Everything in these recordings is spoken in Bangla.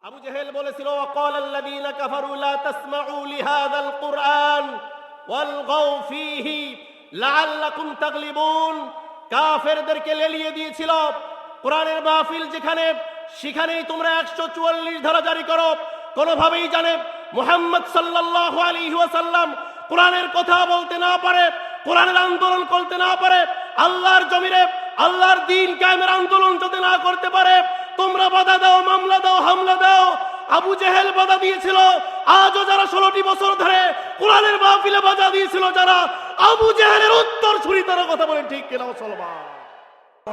আবু জেহেল বলেছিল ওয়াকালাল্লাযীনা কাফারু লা তাসমাউ লিহাযাল কুরআন ওয়ালগাউ ফীহি লাআল্লাকুম তাগলিবুন। কাফেরদেরকে লেলিয়ে দিয়েছিল কোরআনের মাহফিল যেখানে সেখানেই তোমরা 144 ধারা জারি করো। কোনোভাবেই জানে মুহাম্মদ সাল্লাল্লাহু আলাইহি ওয়াসাল্লাম কোরআনের কথা বলতে না পারে, কোরআনের আন্দোলন করতে না পারে, আল্লাহর জমিনে আল্লাহর দ্বীন কায়েমের আন্দোলন যদি না করতে পারে, তোমরা বাধা দাও, মামলা দাও, হামলা দাও। আবু জেহেল বাধা দিয়েছিল। আজও যারা 16টি বছর ধরে কোরআনের মাহফিলে বাধা দিয়েছিল, যারা আবু জেহেলের উত্তর ছুরি তারা কথা বলেন ঠিক কিনা মুসলমান?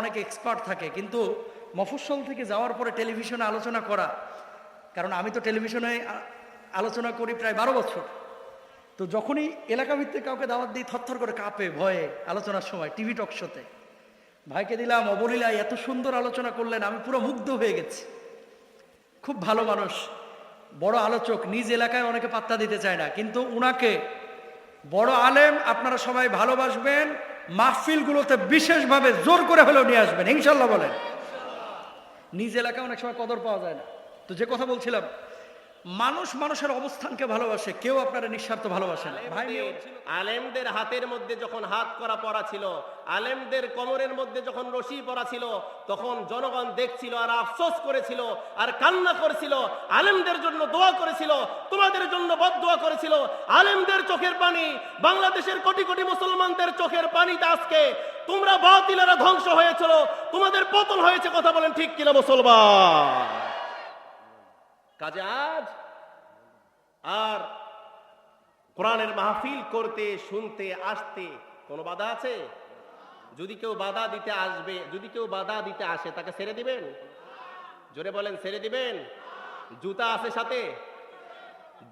অনেক এক্সপার্ট থাকে, কিন্তু মফস্বল থেকে যাওয়ার পরে টেলিভিশনে আলোচনা করা, কারণ আমি তো টেলিভিশনে আলোচনা করি প্রায় 12 বছর। তো যখনই এলাকা ভিত্তিক কাউকে দাওয়াত দিই থরথর করে কাঁপে ভয়ে আলোচনার সময় টিভি টক শোতে। ভাইকে দিলাম অবলীলায় এত সুন্দর আলোচনা করলেন, আমি পুরো মুগ্ধ হয়ে গেছি। খুব ভালো মানুষ, বড় আলোচক, নিজ এলাকায় অনেকে পাত্তা দিতে চায় না, কিন্তু উনাকে বড় আলেম আপনারা সবাই ভালোবাসবেন, মাহফিলগুলোতে বিশেষভাবে জোর করে হলেও নিয়ে আসবেন ইনশাল্লাহ। বলেন, নিজ এলাকায় অনেক সময় কদর পাওয়া যায় না। তো যে কথা বলছিলাম, মানুষ মানুষের অবস্থানকে ভালোবাসে, কেউ আপনারা নিঃস্বার্থ ভালোবাসে না। ভাই, আলেমদের হাতের মধ্যে যখন হাত করা পরা ছিল, আলেমদের কোমরের মধ্যে যখন রশি পরা ছিল, তখন জনগণ দেখছিল আর আফসোস করেছিল আর কান্না করেছিল, আলেমদের জন্য দোয়া করেছিল, তোমাদের জন্য বদদোয়া করেছিল। আলেমদের চোখের পানি, বাংলাদেশের কোটি কোটি মুসলমানদের চোখের পানিতে আজকে তোমরা বাতিলেরা ধ্বংস হয়েছিল, তোমাদের পতন হয়েছে। কথা বলেন ঠিক কিনা মুসলমান? কাজে আজ আর কোরআনের মাহফিল করতে, শুনতে, আসতে কোনো বাধা আছে? যদি কেউ বাধা দিতে আসবে, যদি কেউ বাধা দিতে আসে, তাকে ছেড়ে দিবেন? জোরে বলেন, ছেড়ে দিবেন? জুতা আছে সাথে?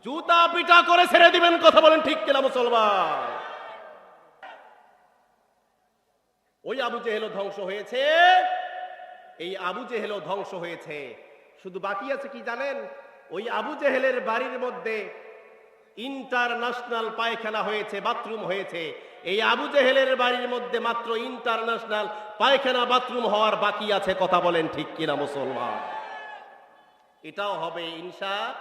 জুতা পিটা করে ছেড়ে দিবেন। কথা বলেন ঠিক কিনা মুসলমান? ওই আবু জেহেলও ধ্বংস হয়েছে, এই আবু জেহেলও ধ্বংস হয়েছে। শুধু বাকি আছে কি জানেন? ওই আবু জেহেলের বাড়ির মধ্যে ইন্টারন্যাশনাল পায়খানা হয়েছে, বাথরুম হয়েছে। এই আবু জেহেলের বাড়ির মধ্যে মাত্র ইন্টারন্যাশনাল পায়খানা বাথরুম হওয়ার বাকি আছে। কথা বলেন ঠিক কিনা মুসলমান? এটাও হবে ইনশাআল্লাহ।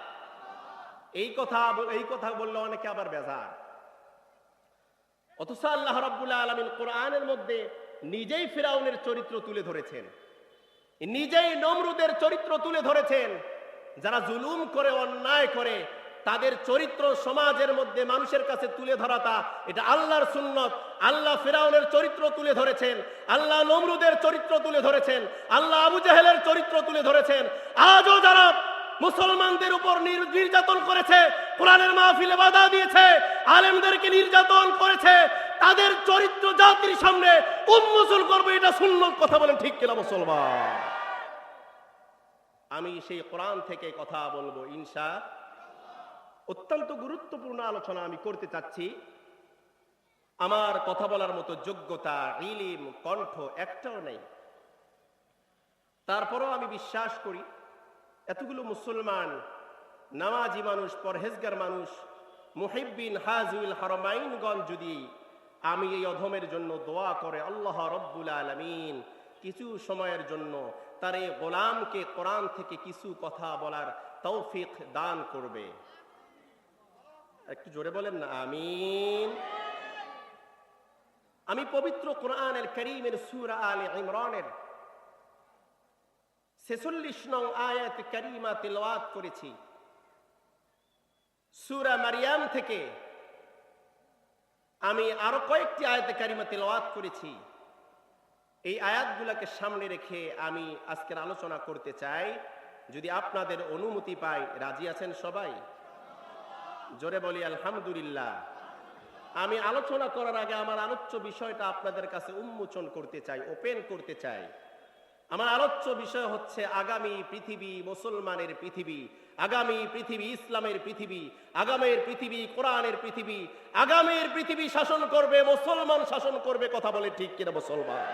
এই কথা বললে অনেকে আবার বেজার। অথচ আল্লাহ রাব্বুল আলামিন কোরআনের মধ্যে নিজেই ফিরাউনের চরিত্র তুলে ধরেছেন, নিজেই নমরুদের চরিত্র তুলে ধরেছেন। যারা জুলুম করে, অন্যায় করে, তাদের চরিত্র সমাজের মধ্যে মানুষের কাছে তুলে ধরাটা এটা আল্লাহর সুন্নত। আল্লাহ ফিরাউনের চরিত্র তুলে ধরেছেন, আল্লাহ নমরুদের চরিত্র তুলে ধরেছেন, আল্লাহ আবু জেহেলের চরিত্র তুলে ধরেছেন। আজও যারা মুসলমানদের উপর নির্যাতন করেছে, কোরআনের মাহফিলে বাধা দিয়েছে, আলেমদেরকে নির্যাতন করেছে, তাদের চরিত্র জাতির সামনে উন্মোচন করবে, এটা সুন্নত। কথা বলেন ঠিক কিনা মুসলমান? আমি সেই কোরআন থেকে কথা বলবো ইনশাআল্লাহ। অত্যন্ত গুরুত্বপূর্ণ আলোচনা আমি করতে চাচ্ছি। আমার কথা বলার মতো যোগ্যতা, ইলম, কণ্ঠ একটাও নেই। তারপরও আমি বিশ্বাস করি এতগুলো মুসলমান, নামাজি মানুষ, পরহেজগার মানুষ, মুহিব্বিন হাজুল হারমাইনগণ যদি আমি এই অধমের জন্য দোয়া করে, আল্লাহ রব্বুল আলামিন কিছু সময়ের জন্য তার এই গোলামকে কোরআন থেকে কিছু কথা বলার তৌফিক দান করবে। একটু জোরে বলেন না আমিন। আমি পবিত্র কোরআনের কারীমের সূরা আলে ইমরানের 46 নং আয়াত কারীমা তিলাওয়াত করেছি। সূরা মারইয়াম থেকে আমি আরো কয়েকটি আয়াত কারীমা তিলাওয়াত করেছি। এই আয়াতগুলোকে সামনে রেখে আমি আজকের আলোচনা করতে চাই, যদি আপনাদের অনুমতি পাই। রাজি আছেন সবাই? জোরে বলি আলহামদুলিল্লাহ। আমি আলোচনা করার আগে আমার আলোচ্য বিষয়টা আপনাদের কাছে উন্মোচন করতে চাই, ওপেন করতে চাই। আমার আলোচ্য বিষয় হচ্ছে আগামী পৃথিবী মুসলমানের পৃথিবী, আগামী পৃথিবী ইসলামের পৃথিবী, আগামীর পৃথিবী কোরআনের পৃথিবী, আগামীর পৃথিবী শাসন করবে মুসলমান, শাসন করবে। কথা বলে ঠিক কিনা মুসলমান?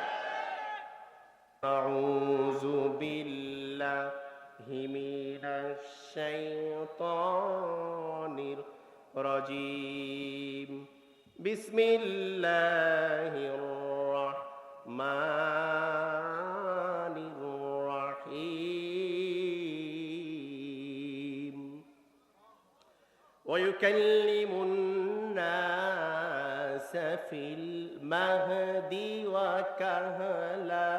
আউযু বিল্লাহি মিনাশ শাইতানির রাজিম। বিসমিল্লাহির রাহমানির রাহিম। ويكلم الناس في المهد وكهلا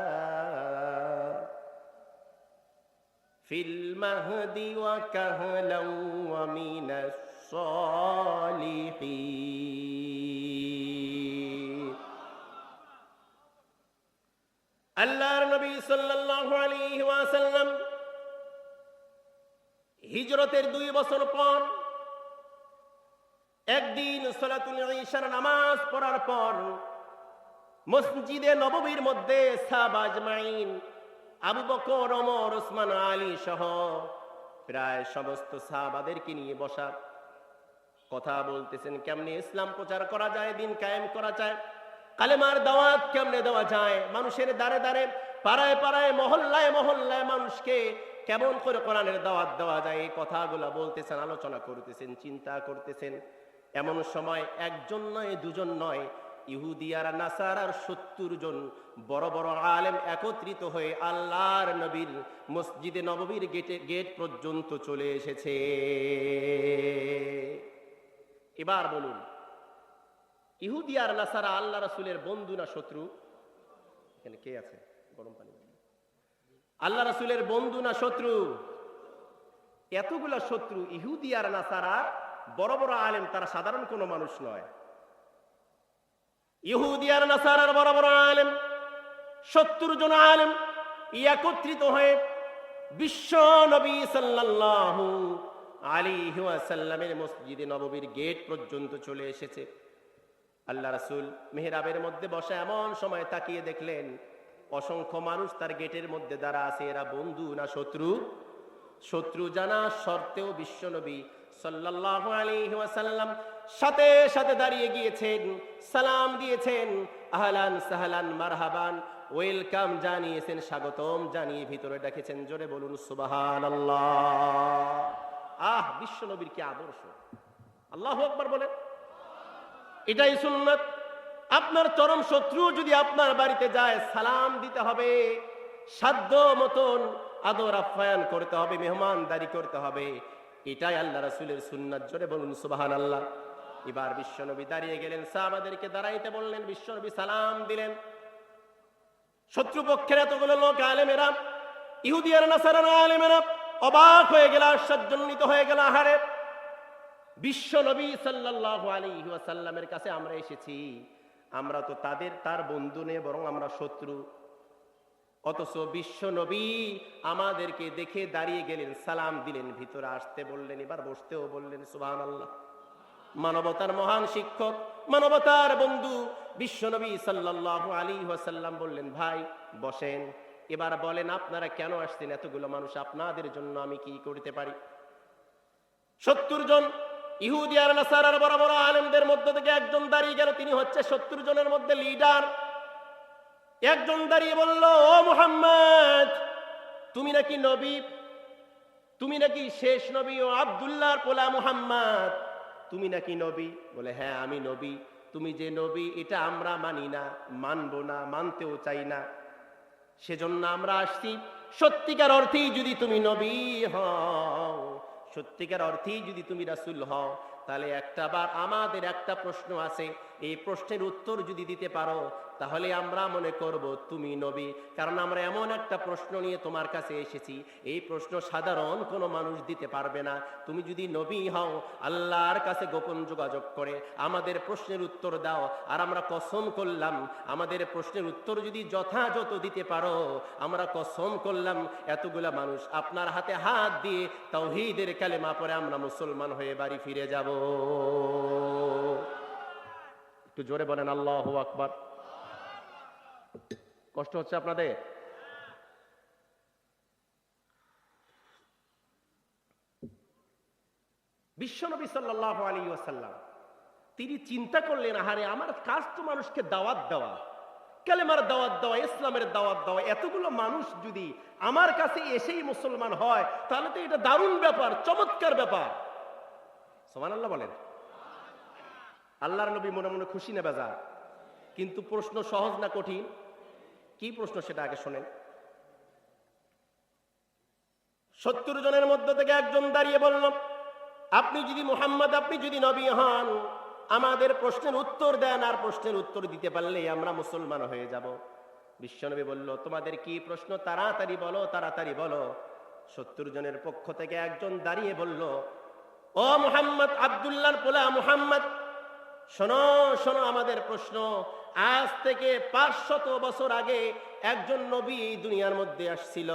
في المهد وكهلا ومن الصالحين আল্লাহর নবী সাল্লাল্লাহু আলাইহি ওয়াসাল্লাম হিজরতের 2 বছর পর একদিন সালাতুল ঈশার নামাজ পড়ার পর মসজিদে নববীর মধ্যে সাহাবা আজমাইন আবু বকর, ওমর, ওসমান, আলী সহ প্রায় সমস্ত সাহাবাদেরকে নিয়ে বসা, কথা বলতেছেন কেমনে ইসলাম প্রচার করা যায়, দিন কায়েম করা যায়, কালেমার দাওয়াত কেমনে দেওয়া যায়, মানুষের দ্বারে দ্বারে, পাড়ায় পাড়ায়, মহল্লায় মহল্লায় মানুষকে কেমন করে কোরআনের দাওয়াত দেওয়া যায়, এই কথাগুলো বলতেছেন, আলোচনা করতেছেন, চিন্তা করতেছেন। এমন সময় একজন নয়, দুজন নয়, ইহুদি আর নাসারার 70 জন বড় বড় আলেম একত্রিত হয়ে আল্লাহর নবীর মসজিদে নববীর গেট পর্যন্ত চলে এসেছে। এবার বলুন, ইহুদি আর নাসারা আল্লাহ রাসূলের বন্ধু না শত্রু? এখানে কে আছে? গরম পানি। আল্লাহ রাসূলের বন্ধু না শত্রু? এতগুলা শত্রু, ইহুদি আর নাসারা বড় বড় আলেম, তারা সাধারণ কোনো মানুষ নয়। ইহুদি আর নাসারার বড় বড় আলেম 70 জন আলেম একত্রিত হয়ে বিশ্ব নবী সাল্লাল্লাহু আলাইহি ওয়াসাল্লামের মসজিদে নববীর গেট পর্যন্ত চলে এসেছে। আল্লাহ রাসূল মিহরাবের মধ্যে বসে এমন সময় তাকিয়ে দেখলেন অসংখ্য মানুষ তার গেটের মধ্যে দাঁড়া আছে। এরা বন্ধু না শত্রু? শত্রু জানা সত্ত্বেও বিশ্ব নবী সাল্লাল্লাহু আলাইহি ওয়াসাল্লাম সাথে সাথে দাঁড়িয়ে গিয়েছেন, সালাম দিয়েছেন, আহলান সাহলান মারহাবান, ওয়েলকাম জানিয়েছেন, স্বাগতম জানিয়ে ভিতরে ডেকেছেন। জোরে বলুন সুবহানাল্লাহ। বিশ্ব নবীর কি আদর্শ! আল্লাহু আকবার বলেন। এটাই সুন্নাত। আপনার চরম শত্রু যদি আপনার বাড়িতে যায়, সালাম দিতে হবে, সাধ্য মতন আদর আপ্যায়ন করতে হবে, মেহমানদারি করতে হবে। এটাই আল্লাহ রাসূলের সুন্নাত। জোরে বলুন সুবহানাল্লাহ। এবার বিশ্বনবী দাঁড়িয়ে গেলেন, সাহাবাদেরকে দাঁড়াইতে বললেন, বিশ্বনবী সালাম দিলেন। শত্রুপক্ষের এতগুলো লোক আলেমেরা, ইহুদি আর নাসারার আলেমেরা অবাক হয়ে গেল, আশ্চর্যান্বিত হয়ে গেল। আহারে, বিশ্বনবী সাল্লাল্লাহু আলাইহি ওয়াসাল্লামের কাছে আমরা এসেছি, আমরা তো তার বন্ধু নয়, বরং আমরা শত্রু। অথচ বিশ্বনবী আমাদেরকে দেখে দাঁড়িয়ে গেলেন, সালাম দিলেন, ভিতরে আসতে বললেন, এবার বসতেও বললেন। সুবহানাল্লাহ। মানবতার মহান শিক্ষক, মানবতার বন্ধু বিশ্বনবী সাল্লাল্লাহু আলাইহি ওয়াসাল্লাম বললেন, ভাই বসেন। এবার বলেন, আপনারা কেন আসছেন? এতগুলো মানুষ, আপনাদের জন্য আমি কি করতে পারি? 70 জন ইহুদি আর নাসারার বড় বড় আলেমদের মধ্য থেকে একজন দাঁড়িয়ে গেল, তিনি হচ্ছে 70 জনের মধ্যে লিডার। একজন দাঁড়িয়ে বলল, ও মুহাম্মদ, তুমি নাকি নবী, তুমি নাকি শেষ নবী, ও আব্দুল্লাহর পোলা মুহাম্মদ, তুমি নাকি নবী? বলে, হ্যাঁ আমি নবী। তুমি যে নবী এটা আমরা মানি না, মানবো না, মানতেও চাই না। সেজন্য আমরা আসছি, সত্যিকার অর্থেই যদি তুমি নবী হও, সত্যিকার অর্থেই যদি তুমি রাসূল হও, তাহলে আমাদের একটা প্রশ্ন আছে, এই প্রশ্নের উত্তর যদি দিতে পারো তাহলে আমরা মনে করব তুমি নবী। কারণ আমরা এমন একটা প্রশ্ন নিয়ে তোমার কাছে এসেছি, এই প্রশ্ন সাধারণ কোনো মানুষ দিতে পারবে না। তুমি যদি নবী হও, আল্লাহর কাছে গোপন যোগাযোগ করে আমাদের প্রশ্নের উত্তর দাও, আর আমরা কসম করলাম আমাদের প্রশ্নের উত্তর যদি যথাযথ দিতে পারো, আমরা কসম করলাম এতগুলা মানুষ আপনার হাতে হাত দিয়ে তাওহীদের কালেমা পড়ে আমরা মুসলমান হয়ে বাড়ি ফিরে যাব। একটু জোরে বলেন আল্লাহু আকবার। কষ্ট হচ্ছে আপনাদের? বিশ্বনবী সাল্লাল্লাহু আলাইহি ওয়াসাল্লাম তিনি চিন্তা করলেন, আহারে আমার কাজ তো মানুষকে দাওয়াত দেওয়া, কালেমার দাওয়াত দেওয়া, ইসলামের দাওয়াত দেওয়া। এতগুলো মানুষ যদি আমার কাছে এসেই মুসলমান হয়, তাহলে তো এটা দারুণ ব্যাপার, চমৎকার ব্যাপার। সুবহানাল্লাহ বলেন। আল্লাহর নবী মনে মনে খুশি না বেজার? কিন্তু প্রশ্ন সহজ না কঠিন? কি প্রশ্ন সেটা আগে শোনেন। 70 জনের মধ্য থেকে একজন দাঁড়িয়ে বলল, আপনি যদি মুহাম্মদ, আপনি যদি নবী হন, আমাদের প্রশ্নের উত্তর দেন, আর প্রশ্নের উত্তর দিতে পারলে আমরা মুসলমান হয়ে যাব। বিশ্বনবী বলল, তোমাদের কি প্রশ্ন? তাড়াতাড়ি বলো, তাড়াতাড়ি বলো। 70 জনের পক্ষ থেকে একজন দাঁড়িয়ে বলল, ও মুহাম্মদ, আব্দুল্লাহর পোলা মুহাম্মদ, শোনো শোনো আমাদের প্রশ্ন। আজ থেকে 500 বছর আগে একজন নবী এই দুনিয়ার মধ্যে আসছিল,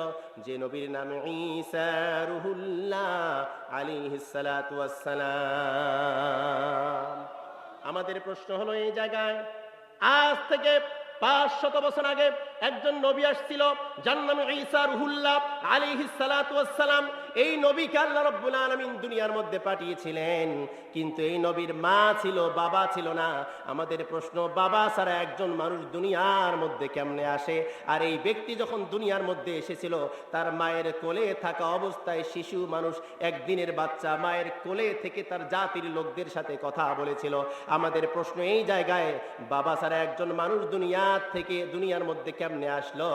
যে নবীর নাম ঈসা রুহুল্লাহ আলাইহিস সালাতু ওয়াস সালাম। আমাদের প্রশ্ন হলো এই জায়গায়, আজ থেকে 500 বছর আগে একজন নবী আসছিল, যার নাম ঈসা রুহুল্লাহ আলাইহিস সালাতু ওয়াস সালাম। এই নবীকে আল্লাহ রাব্বুল আলামিন দুনিয়ার মধ্যে পাঠিয়েছিলেন, কিন্তু এই নবীর মা ছিল, বাবা ছিল না। আমাদের প্রশ্ন, বাবা ছাড়া একজন মানুষ দুনিয়ার মধ্যে কেমনে আসে? আর এই ব্যক্তি যখন দুনিয়ার মধ্যে এসেছিল, তার মায়ের কোলে থাকা অবস্থায় শিশু মানুষ, একদিনের বাচ্চা, মায়ের কোলে থেকে তার জাতির লোকদের সাথে কথা বলেছিল। আমাদের প্রশ্ন এই জায়গায়, বাবা ছাড়া একজন মানুষ দুনিয়ার মধ্যে কেমনে আসলো?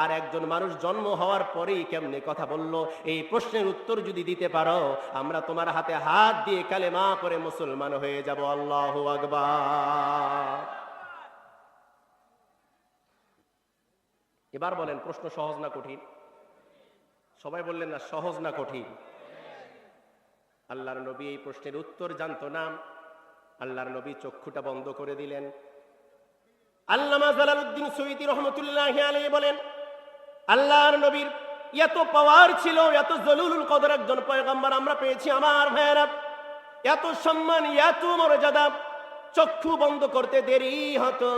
আর একজন মানুষ জন্ম হওয়ার পরেই কেমনে কথা বলল? এই প্রশ্নের উত্তর যদি দিতে পারো, আমরা তোমার হাতে হাত দিয়ে কালেমা পড়ে মুসলমান হয়ে যাব। আল্লাহু আকবার। এবার বলেন, প্রশ্ন সহজ না কঠিন? সবাই বললেন না সহজ না কঠিন? আল্লাহর নবী এই প্রশ্নের উত্তর জানতো না। আল্লাহর নবী চক্ষুটা বন্ধ করে দিলেন। আল্লামা জালালউদ্দিন সুয়ুতী রহমতুল্লাহি আলাইহি বলেন, আল্লাহর নবীর এত পাওয়ার ছিল, এত জলিলুল কদর একজন পয়গম্বর আমরা পেয়েছি আমার ভাইয়েরা, এত সম্মান, এত মর্যাদা, চক্ষু বন্ধ করতে দেরি হতো,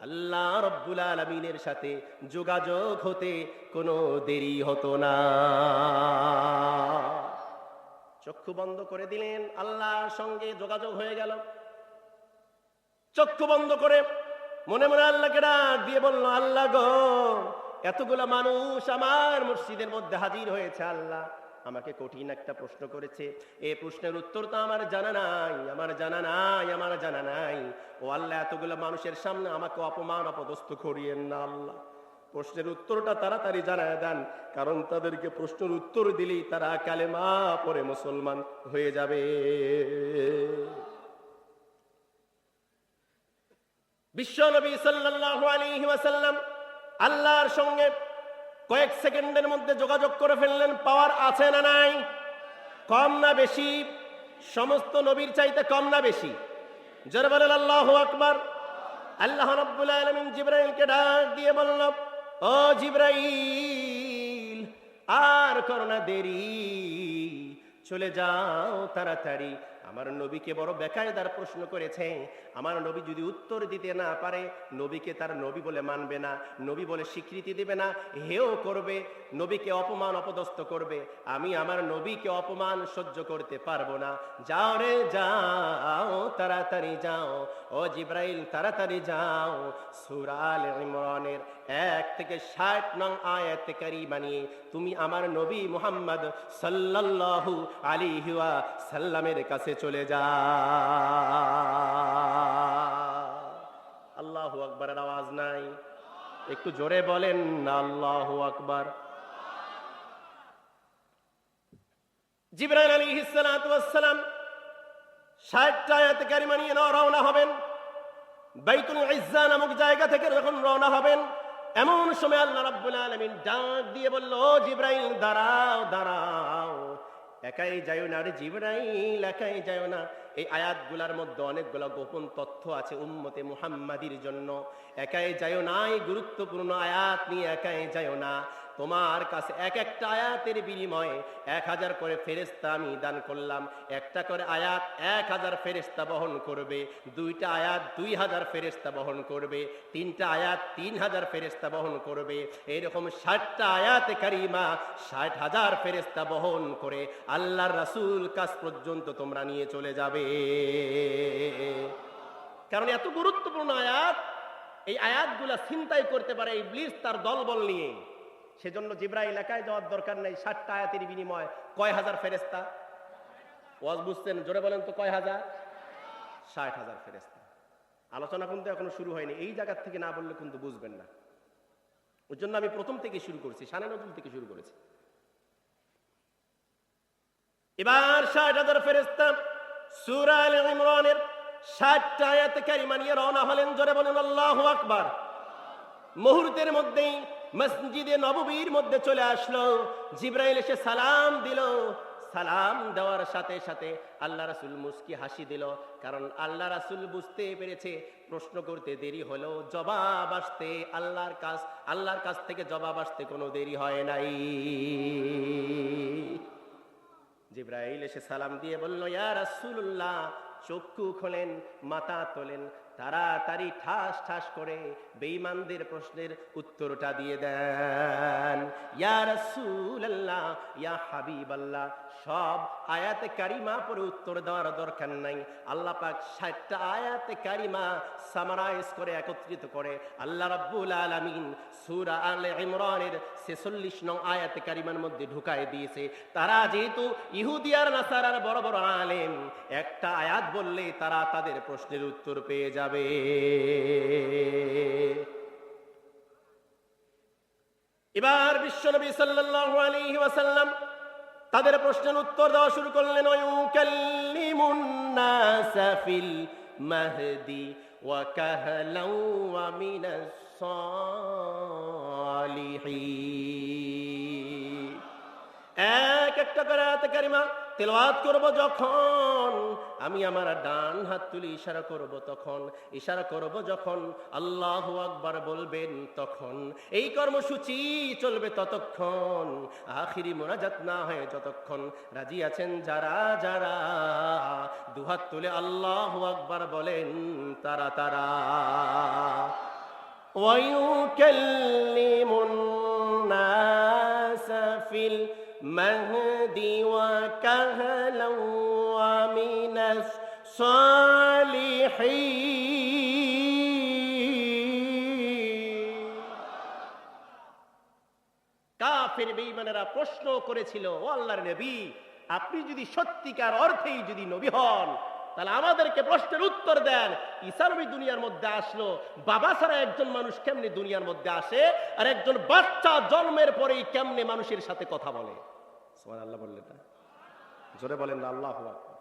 আল্লাহ রাব্বুল আলামিনের সাথে যোগাযোগ হতে কোনো দেরি হতো না। চক্ষু বন্ধ করে দিলেন, আল্লাহর সঙ্গে যোগাযোগ হয়ে গেল। চক্ষু বন্ধ করে মনে মনে আল্লাহকে ডাক দিয়ে বলল, আল্লাহ গো, এতগুলা মানুষ আমার মসজিদের মধ্যে হাজির হয়েছে, আল্লাহ আমাকে কঠিন একটা প্রশ্ন করেছে, এই প্রশ্নের উত্তর তো আমার জানা নাই, আমার জানা নাই, আমার জানা নাই। ও আল্লাহ, এতগুলা মানুষের সামনে আমাকে অপমান অপদস্থ করিয়েন না আল্লাহ। প্রশ্নের উত্তরটা তাড়াতাড়ি জানায় দেন, কারণ তাদেরকে প্রশ্নের উত্তর দিলেই তারা কালেমা পড়ে মুসলমান হয়ে যাবে। বিশ্বনবী সাল্লাল্লাহু আলাইহি ওয়াসাল্লাম আল্লাহর সঙ্গে কয়েক সেকেন্ডের মধ্যে যোগাযোগ করে ফেললেন। পাওয়ার আছে না নাই? কম না বেশি? সমস্ত নবীর চাইতে কম না বেশি? জোরে বলেন আল্লাহু আকবার। আল্লাহ রাব্বুল আলামিন জিবরাইলকে ডাক দিয়ে বলল, ও জিবরাইল, আর করো না দেরি, চলে যাও তাড়াতাড়ি। আমার নবীকে বড় বেকায়দার প্রশ্ন করেছে। আমার নবী যদি উত্তর দিতে না পারে, নবীকে তার নবী বলে মানবে না, নবী বলে স্বীকৃতি দেবে না, হেও করবে, নবীকে অপমান অপদস্থ করবে। আমি আমার নবীকে অপমান সহ্য করতে পারবো না। যাও রে যাও, তাড়াতাড়ি যাও, ও জিবরাইল তাড়াতাড়ি যাও। সূরা আলে ইমরানের 1 থেকে 60 নং আয়াত কারীমা নিয়ে তুমি আমার নবী মুহাম্মদ সাল্লাল্লাহু আলাইহি ওয়াসাল্লামের কাছে চলে যা। আল্লাহু আকবারের আওয়াজ নাই? একটু জোরে বলেন না আল্লাহু আকবার। জিবরাইল আলাইহিস সালাতু ওয়াস সালাম 60টা আয়াত কারীমা নিয়ে রওনা হবেন। বাইতুল ইজ্জা নামক জায়গা থেকে যখন রওনা হবেন, এমন সময় আল্লাহ রাব্বুল আলামিন ডাক দিয়ে বলল, ও জিবরাইল দাঁড়াও দাঁড়াও, একাই যাও না রে জিবরাইল, একাই যাও না। এই আয়াতগুলোর মধ্যে অনেকগুলো গোপন তথ্য আছে উম্মতে মুহাম্মাদির জন্য। একাই যাও না, এই গুরুত্বপূর্ণ আয়াত নিয়ে একাই যাও না। তোমার কাছে এক একটা আয়াতের বিনিময়ে 1000 করে ফেরেশতা আমি দান করলাম। একটা করে আয়াত 1000 ফেরেশতা বহন করবে, 2টা আয়াত 2000 ফেরেশতা বহন করবে, 3টা আয়াত 3000 ফেরেশতা বহন করবে। এরকম 60টা আয়াতে কারিমা 60,000 ফেরেশতা বহন করে আল্লাহর রাসূল কাছ পর্যন্ত তোমরা নিয়ে চলে যাবে। কারণ এত গুরুত্বপূর্ণ আয়াত, এই আয়াতগুলা ছিনতাই করতে পারে ইবলিস তার দলবল নিয়ে। সেজন্য জিবরাইল একাই যাওয়ার দরকার নেই। 60টা আয়াতের বিনিময় কয় হাজার ফেরেশতা? ওয়াজ বুঝছেন? জোরে বলেন তো, কয় হাজার? 60,000 ফেরেশতা। আলোচনা কিন্তু এখনো শুরু হয়নি, এই জায়গা থেকে না বললে কিন্তু বুঝবেন না। ওই জন্য আমি প্রথম থেকে শুরু করছি, শানে নজুল থেকে শুরু করেছি। এবার 60,000 ফেরেশতা সূরা আলে ইমরানের 60টা আয়াত কারিমা নিয়ে রওনা হলেন। জোরে বলেন আল্লাহু আকবার। মুহূর্তের মধ্যেই মসজিদে নববীর মধ্যে চলে আসলো। জিবরাইল এসে সালাম দিল। সালাম দেওয়ার সাথে সাথে আল্লাহ রাসূল মুস্কি হাসি দিল, কারণ আল্লাহ রাসূল বুঝতে পেরেছে প্রশ্ন করতে দেরি হলো, জবাব আসতে আল্লাহর কাছ থেকে জবাব আসতে কোনো দেরি হয় নাই। জিবরাইল এসে সালাম দিয়ে বলল, ইয়া রাসূলুল্লাহ, চক্ষু খোলেন, মাথা তোলেন, তাড়াতাড়ি ঠাস ঠাস করে বেঈমানদের প্রশ্নের উত্তরটা দিয়ে দেন। ইয়া রাসূলুল্লাহ, ইয়া হাবিবাল্লাহ, সব আয়াতে কারিমা পরে উত্তর দেওয়ার দরকার নাই। আল্লাহ পাক 60টা আয়াতে কারিমা সামারাইজ করে একত্রিত করে আল্লাহ রাব্বুল আলামিন সূরা আলে ইমরানের 46 নং আয়াতে কারিমার মধ্যে ঢুকায় দিয়েছে। তারা যেহেতু ইহুদি আর নাসারার বড় বড় আলেম, একটা আয়াত বললে তারা তাদের প্রশ্নের উত্তর পেয়ে যাবে। এবার বিশ্বনবী সাল্লাল্লাহু আলাইহি ওয়াসাল্লাম তাদের প্রশ্নের উত্তর দেওয়া শুরু করলেন। ওয়ায়ুকাল্লিমুন নাসা ফিল মাহদি ওয়া কাহলাও ওয়া মিনাস সালিহিন। এক একটা করে আয়াত কারিমা তেলাওয়াত করব যখন, আমি আমার ডান হাত তুলে ইশারা করব তখন, ইশারা করব যখন আল্লাহু আকবার বলবেন তখন, এই কর্মসূচি চলবে ততক্ষণ, আখিরি মোনাজাত না হয় যতক্ষণ। রাজি আছেন যারা যারা দুহাত তুলে আল্লাহু আকবার বলেন তারা তারা। ওয়ায়ুকাল্লিমুন নাসা ফিল মাহদি ওয়া কাহলাও ওয়া মিনাস সালিহিন। কাফের বেঈমানেরা প্রশ্ন করেছিল, ও আল্লাহর নবী, আপনি যদি সত্যিকার অর্থেই যদি নবী হন তাহলে আমাদেরকে প্রশ্নের উত্তর দেন। ঈসা নবী দুনিয়ার মধ্যে আসলো, বাবা ছাড়া একজন মানুষ কেমনে দুনিয়ার মধ্যে আসে, আর একজন বাচ্চা জন্মের পরেই কেমনে মানুষের সাথে কথা বলে? সুবহানাল্লাহ বললেন না? জোরে বলেন না আল্লাহু আকবার।